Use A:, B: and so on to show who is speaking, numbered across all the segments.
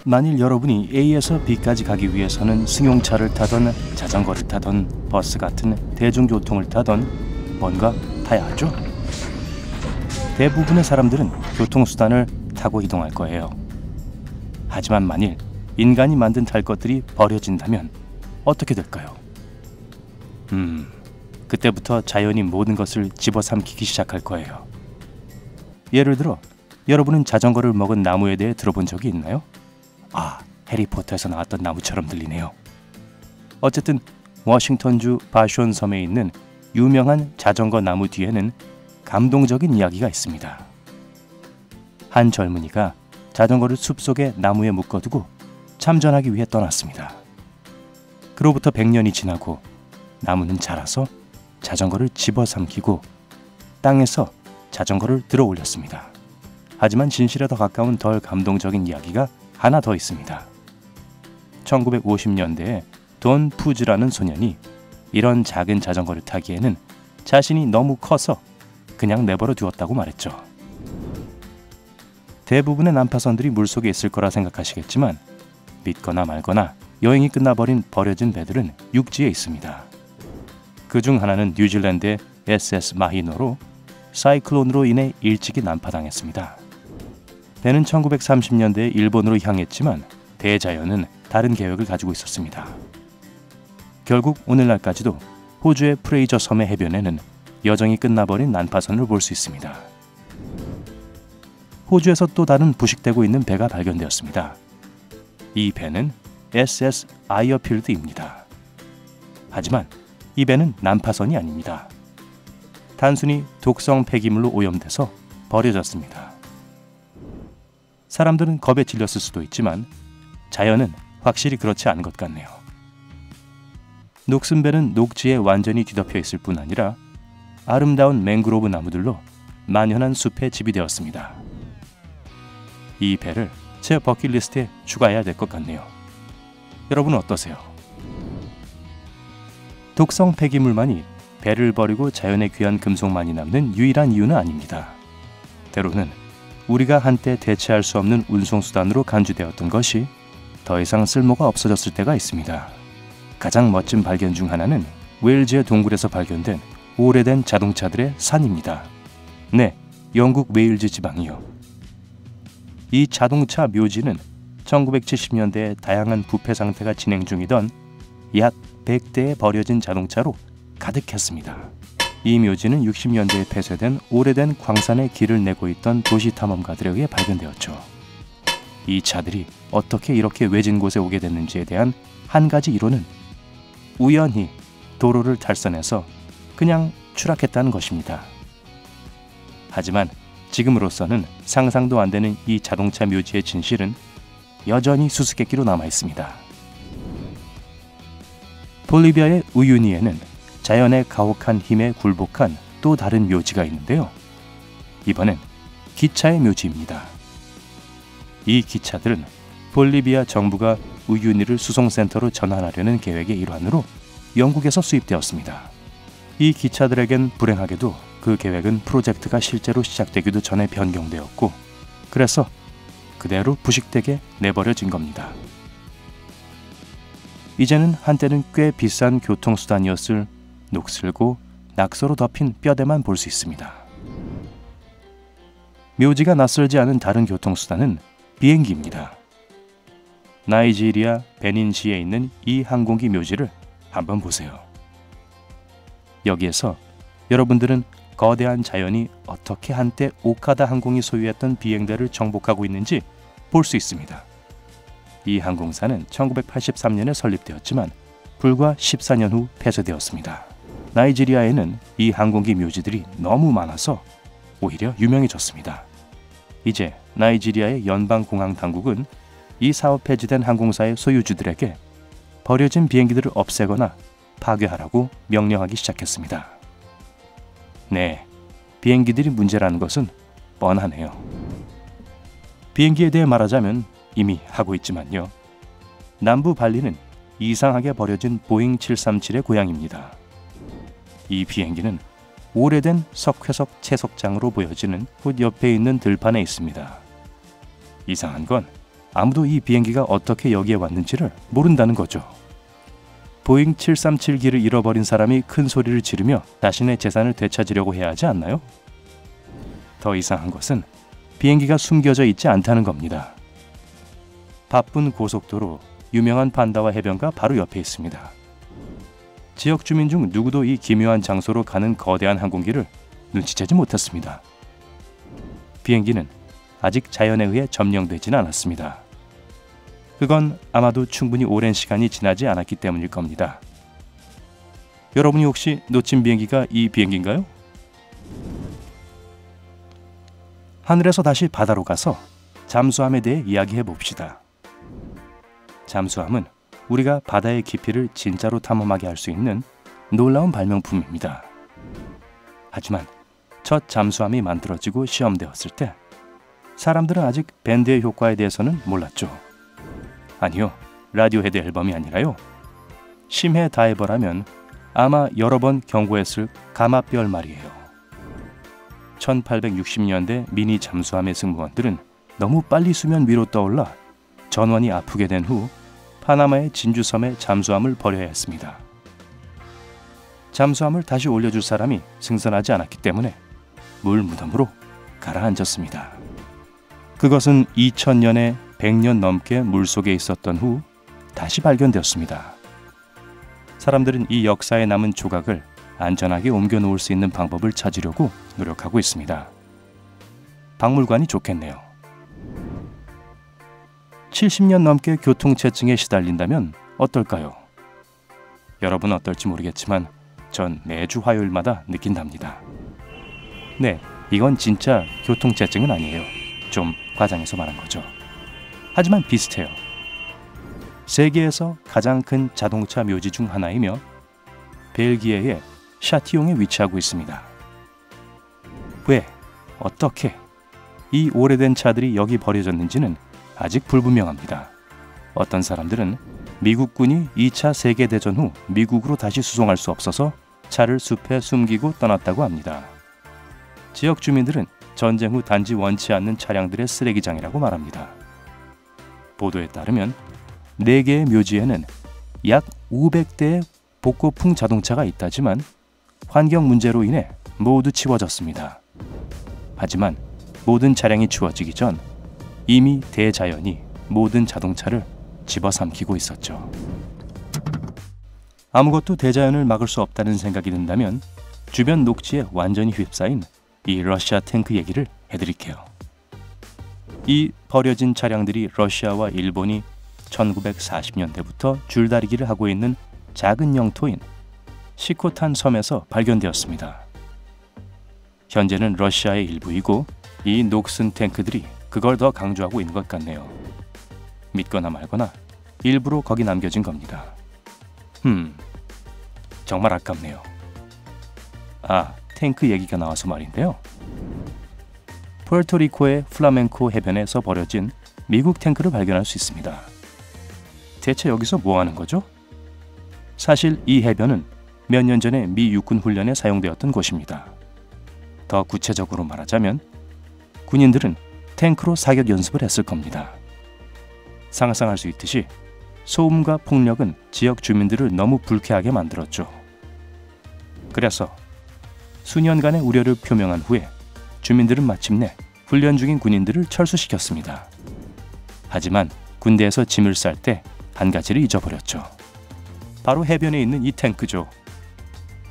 A: 만일 여러분이 A에서 B까지 가기 위해서는 승용차를 타던 자전거를 타던 버스 같은 대중교통을 타던 뭔가 타야 하죠. 대부분의 사람들은 교통수단을 타고 이동할 거예요. 하지만 만일 인간이 만든 탈 것들이 버려진다면 어떻게 될까요? 그때부터 자연이 모든 것을 집어삼키기 시작할 거예요. 예를 들어 여러분은 자전거를 먹은 나무에 대해 들어본 적이 있나요? 아, 해리포터에서 나왔던 나무처럼 들리네요. 어쨌든 워싱턴주 바쇼 섬에 있는 유명한 자전거 나무 뒤에는 감동적인 이야기가 있습니다. 한 젊은이가 자전거를 숲속의 나무에 묶어두고 참전하기 위해 떠났습니다. 그로부터 100년이 지나고 나무는 자라서 자전거를 집어삼키고 땅에서 자전거를 들어 올렸습니다. 하지만 진실에 더 가까운 덜 감동적인 이야기가 하나 더 있습니다. 1950년대에 돈 푸즈라는 소년이 이런 작은 자전거를 타기에는 자신이 너무 커서 그냥 내버려 두었다고 말했죠. 대부분의 난파선들이 물속에 있을 거라 생각하시겠지만 믿거나 말거나 여행이 끝나버린 버려진 배들은 육지에 있습니다. 그중 하나는 뉴질랜드의 SS 마히노로 사이클론으로 인해 일찍이 난파당했습니다. 배는 1930년대에 일본으로 향했지만 대자연은 다른 계획을 가지고 있었습니다. 결국 오늘날까지도 호주의 프레이저 섬의 해변에는 여정이 끝나버린 난파선을 볼 수 있습니다. 호주에서 또 다른 부식되고 있는 배가 발견되었습니다. 이 배는 SS 아이어필드입니다. 하지만 이 배는 난파선이 아닙니다. 단순히 독성 폐기물로 오염돼서 버려졌습니다. 사람들은 겁에 질렸을 수도 있지만 자연은 확실히 그렇지 않은 것 같네요. 녹슨배는 녹지에 완전히 뒤덮여 있을 뿐 아니라 아름다운 맹그로브 나무들로 만연한 숲의 집이 되었습니다. 이 배를 제 버킷리스트에 추가해야 될 것 같네요. 여러분은 어떠세요? 독성 폐기물만이 배를 버리고 자연에 귀한 금속만이 남는 유일한 이유는 아닙니다. 때로는 우리가 한때 대체할 수 없는 운송수단으로 간주되었던 것이 더 이상 쓸모가 없어졌을 때가 있습니다. 가장 멋진 발견 중 하나는 웨일즈의 동굴에서 발견된 오래된 자동차들의 산입니다. 네, 영국 웨일즈 지방이요. 이 자동차 묘지는 1970년대에 다양한 부패 상태가 진행 중이던 약 100대의 버려진 자동차로 가득했습니다. 이 묘지는 60년대에 폐쇄된 오래된 광산의 길을 내고 있던 도시 탐험가들에 의해 발견되었죠. 이 차들이 어떻게 이렇게 외진 곳에 오게 됐는지에 대한 한 가지 이론은 우연히 도로를 탈선해서 그냥 추락했다는 것입니다. 하지만 지금으로서는 상상도 안 되는 이 자동차 묘지의 진실은 여전히 수수께끼로 남아 있습니다. 볼리비아의 우유니에는 자연의 가혹한 힘에 굴복한 또 다른 묘지가 있는데요. 이번엔 기차의 묘지입니다. 이 기차들은 볼리비아 정부가 우유니를 수송센터로 전환하려는 계획의 일환으로 영국에서 수입되었습니다. 이 기차들에겐 불행하게도 그 계획은 프로젝트가 실제로 시작되기도 전에 변경되었고 그래서 그대로 부식되게 내버려진 겁니다. 이제는 한때는 꽤 비싼 교통수단이었을 녹슬고 낙서로 덮인 뼈대만 볼 수 있습니다. 묘지가 낯설지 않은 다른 교통수단은 비행기입니다. 나이지리아 베닌시에 있는 이 항공기 묘지를 한번 보세요. 여기에서 여러분들은 거대한 자연이 어떻게 한때 오카다 항공이 소유했던 비행대를 정복하고 있는지 볼 수 있습니다. 이 항공사는 1983년에 설립되었지만 불과 14년 후 폐쇄되었습니다. 나이지리아에는 이 항공기 묘지들이 너무 많아서 오히려 유명해졌습니다. 이제 나이지리아의 연방공항당국은 이 사업 폐지된 항공사의 소유주들에게 버려진 비행기들을 없애거나 파괴하라고 명령하기 시작했습니다. 네, 비행기들이 문제라는 것은 뻔하네요. 비행기에 대해 말하자면 이미 하고 있지만요. 남부 발리는 이상하게 버려진 보잉 737의 고향입니다. 이 비행기는 오래된 석회석 채석장으로 보여지는 훗 옆에 있는 들판에 있습니다. 이상한 건 아무도 이 비행기가 어떻게 여기에 왔는지를 모른다는 거죠. 보잉 737기를 잃어버린 사람이 큰 소리를 지르며 자신의 재산을 되찾으려고 해야 하지 않나요? 더 이상한 것은 비행기가 숨겨져 있지 않다는 겁니다. 바쁜 고속도로, 유명한 반다와 해변가 바로 옆에 있습니다. 지역 주민 중 누구도 이 기묘한 장소로 가는 거대한 항공기를 눈치채지 못했습니다. 비행기는 아직 자연에 의해 점령되지는 않았습니다. 그건 아마도 충분히 오랜 시간이 지나지 않았기 때문일 겁니다. 여러분이 혹시 놓친 비행기가 이 비행기인가요? 하늘에서 다시 바다로 가서 잠수함에 대해 이야기해 봅시다. 잠수함은 우리가 바다의 깊이를 진짜로 탐험하게 할 수 있는 놀라운 발명품입니다. 하지만 첫 잠수함이 만들어지고 시험되었을 때 사람들은 아직 밴드의 효과에 대해서는 몰랐죠. 아니요, 라디오헤드 앨범이 아니라요. 심해 다이버라면 아마 여러 번 경고했을 가마뼈 말이에요. 1860년대 미니 잠수함의 승무원들은 너무 빨리 수면 위로 떠올라 전원이 아프게 된 후 파나마의 진주섬에 잠수함을 버려야 했습니다. 잠수함을 다시 올려줄 사람이 승선하지 않았기 때문에 물 무덤으로 가라앉았습니다. 그것은 2000년에 100년 넘게 물속에 있었던 후 다시 발견되었습니다. 사람들은 이 역사에 남은 조각을 안전하게 옮겨 놓을 수 있는 방법을 찾으려고 노력하고 있습니다. 박물관이 좋겠네요. 70년 넘게 교통체증에 시달린다면 어떨까요? 여러분 어떨지 모르겠지만 전 매주 화요일마다 느낀답니다. 네, 이건 진짜 교통체증은 아니에요. 좀 과장해서 말한 거죠. 하지만 비슷해요. 세계에서 가장 큰 자동차 묘지 중 하나이며 벨기에의 샤티용에 위치하고 있습니다. 왜, 어떻게 이 오래된 차들이 여기 버려졌는지는 아직 불분명합니다. 어떤 사람들은 미국군이 2차 세계대전 후 미국으로 다시 수송할 수 없어서 차를 숲에 숨기고 떠났다고 합니다. 지역 주민들은 전쟁 후 단지 원치 않는 차량들의 쓰레기장이라고 말합니다. 보도에 따르면 4개의 묘지에는 약 500대의 복고풍 자동차가 있다지만 환경 문제로 인해 모두 치워졌습니다. 하지만 모든 차량이 치워지기 전 이미 대자연이 모든 자동차를 집어삼키고 있었죠. 아무것도 대자연을 막을 수 없다는 생각이 든다면 주변 녹지에 완전히 휩싸인 이 러시아 탱크 얘기를 해드릴게요. 이 버려진 차량들이 러시아와 일본이 1940년대부터 줄다리기를 하고 있는 작은 영토인 시코탄 섬에서 발견되었습니다. 현재는 러시아의 일부이고 이 녹슨 탱크들이 그걸 더 강조하고 있는 것 같네요. 믿거나 말거나 일부러 거기 남겨진 겁니다. 정말 아깝네요. 아, 탱크 얘기가 나와서 말인데요. 푸에르토리코의 플라멘코 해변에서 버려진 미국 탱크를 발견할 수 있습니다. 대체 여기서 뭐 하는 거죠? 사실 이 해변은 몇 년 전에 미 육군 훈련에 사용되었던 곳입니다. 더 구체적으로 말하자면 군인들은 탱크로 사격 연습을 했을 겁니다. 상상할 수 있듯이 소음과 폭력은 지역 주민들을 너무 불쾌하게 만들었죠. 그래서 수년간의 우려를 표명한 후에 주민들은 마침내 훈련 중인 군인들을 철수시켰습니다. 하지만 군대에서 짐을 쌀 때 한 가지를 잊어버렸죠. 바로 해변에 있는 이 탱크죠.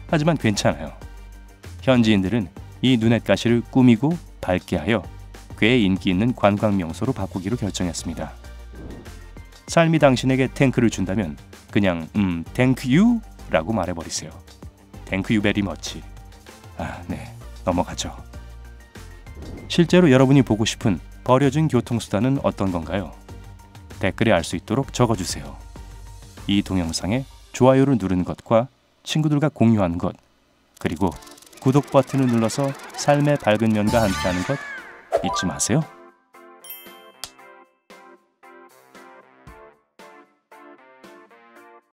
A: 하지만 괜찮아요. 현지인들은 이 눈엣가시를 꾸미고 밝게 하여 꽤 인기 있는 관광 명소로 바꾸기로 결정했습니다. 삶이 당신에게 탱크를 준다면 그냥 탱크 유 라고 말해버리세요. 탱크 유 베리 머치. 네, 넘어가죠. 실제로 여러분이 보고 싶은 버려진 교통수단은 어떤 건가요? 댓글에 알 수 있도록 적어주세요. 이 동영상에 좋아요를 누르는 것과 친구들과 공유하는 것, 그리고 구독 버튼을 눌러서 삶의 밝은 면과 함께하는 것 잊지 마세요.